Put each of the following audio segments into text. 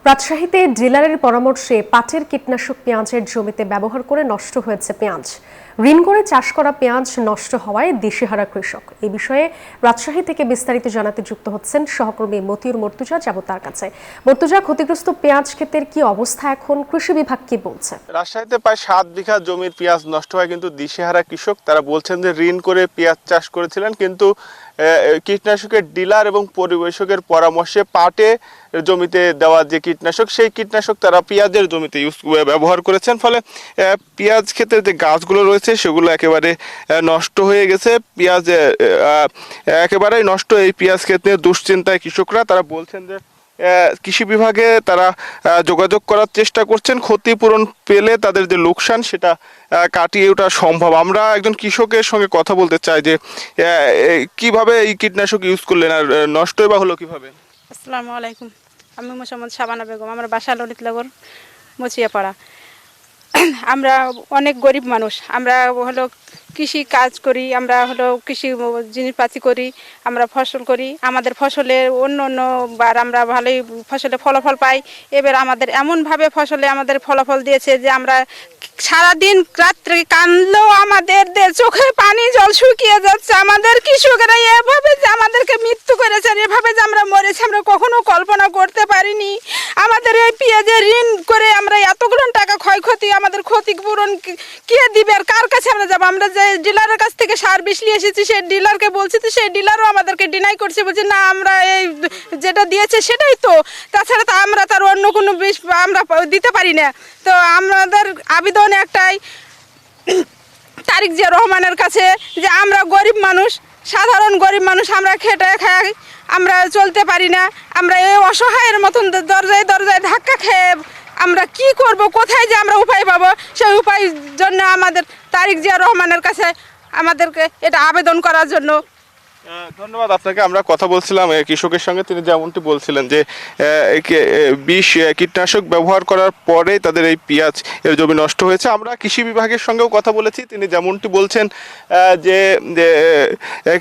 রাজশাহীতে ডিলারের পরামর্শে পাটের কীটনাশক পেঁয়াজের জমিতে ব্যবহার করে নষ্ট হয়েছে পেঁয়াজ। ঋণ করে চাষ করা পেঁয়াজ নষ্ট হওয়ায় দিশেহারা কৃষক। এই বিষয়ে রাজশাহী থেকে বিস্তারিত জানাতে যুক্ত হচ্ছেন সহকর্মী মতিউর মর্তুজা। যাব তার কাছে। মর্তুজা, ক্ষতিগ্রস্ত পেঁয়াজ ক্ষেতের কি অবস্থা এখন, কৃষি বিভাগ কি বলছে? রাজশাহীতে প্রায় 7 বিঘা জমির পেঁয়াজ নষ্ট হয় কিন্তু দিশেহারা কৃষক। তারা বলছেন যে ঋণ করে পেঁয়াজ চাষ করেছিলেন, কিন্তু কীটনাশকের ডিলার এবং পরিবেশকের পরামর্শে পাটে জমিতে দেওয়া যে কীটনাশক, সেই কীটনাশক তারা পেঁয়াজের জমিতে ব্যবহার করেছেন। ফলে পেঁয়াজ ক্ষেতের যে গাছগুলো রয়েছে সেগুলো একেবারে নষ্ট হয়ে গেছে। পেঁয়াজ একেবারেই নষ্ট। এই পেঁয়াজ ক্ষেত নিয়ে দুশ্চিন্তায় কৃষকরা। তারা বলছেন যে কৃষি বিভাগে তারা যোগাযোগ করার চেষ্টা করছেন, ক্ষতিপূরণ পেলে তাদের যে লোকসান সেটা কাটিয়ে ওঠা সম্ভব। আমরা একজন কৃষকের সঙ্গে কথা বলতে চাই যে কিভাবে এই কীটনাশক ইউজ করলেন আর নষ্টই বা হলো কিভাবে। আসসালামু আলাইকুম, আমি মোহাম্মদ শাবানা বেগম। আমার বাসা ললিতনগর মুচিয়াপাড়া। আমরা অনেক গরিব মানুষ। আমরা হলো কৃষি কাজ করি, আমরা হলো কৃষি জিনিসপাতি করি, আমরা ফসল করি। আমাদের ফসলে অন্য বার আমরা ভালোই ফসলে ফলাফল পাই। এবার আমাদের এমনভাবে ফসলে আমাদের ফলাফল দিয়েছে যে আমরা সারাদিন রাত্রে কাঁদলেও আমাদের চোখে পানি জল শুকিয়ে যাচ্ছে। আমাদের কৃষকেরা এভাবে যে আমাদেরকে মৃত্যু করেছে, এভাবে যে আমরা মরেছি আমরা কখনো কল্পনা করতে পারিনি। আমাদের এই পেঁয়াজের ঋণ করে আমরা এতগুলো টাকা ক্ষয়ক্ষতি, আমাদের ক্ষতিপূরণ কে দিবে আর কার কাছে আমরা যাবো? আমরা যে ডিলারের কাছ থেকে সার বিষ নিয়ে এসেছি সেই ডিলারকে বলছি, তো সেই ডিলারও আমাদেরকে ডিনাই করছে, বলছে না আমরা এই যেটা দিয়েছে সেটাই তো, তাছাড়া তো আমরা তার অন্য কোনো বিষ আমরা দিতে পারি না। তো আমাদের আবেদন একটাই তারেক জিয়া রহমানের কাছে যে আমরা গরিব মানুষ, সাধারণ গরিব মানুষ, আমরা খেটে খাই, আমরা চলতে পারি না। আমরা এই অসহায়ের মতন দরজায় দরজায় ধাক্কা খেয়ে আমরা কি করব, কোথায় যে আমরা উপায় পাবো, সেই উপায় জন্য আমাদের তারেক জিয়া রহমানের কাছে আমাদেরকে এটা আবেদন করার জন্য। ধন্যবাদ আপনাকে। আমরা কথা বলছিলাম কৃষকের সঙ্গে, তিনি যেমনটি বলছিলেন যে বিষ কীটনাশক ব্যবহার করার পরে তাদের এই পেঁয়াজ এর জমি নষ্ট হয়েছে। আমরা কৃষি বিভাগের সঙ্গেও কথা বলেছি, তিনি যেমনটি বলছেন যে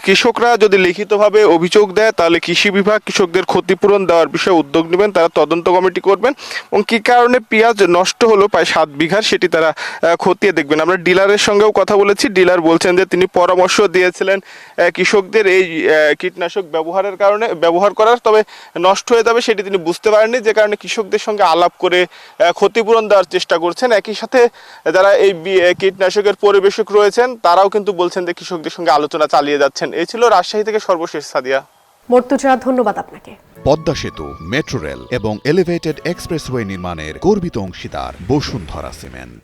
কৃষকরা যদি লিখিতভাবে অভিযোগ দেয় তাহলে কৃষি বিভাগ কৃষকদের ক্ষতিপূরণ দেওয়ার বিষয়ে উদ্যোগ নেবেন, তারা তদন্ত কমিটি করবেন এবং কী কারণে পেঁয়াজ নষ্ট হলো প্রায় 7 বিঘার সেটি তারা খতিয়ে দেখবেন। আমরা ডিলারের সঙ্গেও কথা বলেছি, ডিলার বলছেন যে তিনি পরামর্শ দিয়েছিলেন কৃষকদের এই কীটনাশক ব্যবহার করার, তবে নষ্ট হয়ে যাবে সেটি তিনি বুঝতে পারেননি, যে কারণে কৃষকদের সঙ্গে আলাপ করে ক্ষতিপূরণ দেওয়ার চেষ্টা করছেন। একই সাথে যারা এই কীটনাশকের পরিবেশক রয়েছেন তারাও কিন্তু বলছেন যে কৃষকদের সঙ্গে আলোচনা চালিয়ে যাচ্ছেন। এই ছিল রাজশাহী থেকে সর্বশেষ সাদিয়া। মর্তুজা, ধন্যবাদ আপনাকে। পদ্মা সেতু, মেট্রো রেল এবং এলিভেটেড এক্সপ্রেসওয়ে নির্মাণের গর্বিত অংশীদার বসুন্ধরা সিমেন্ট।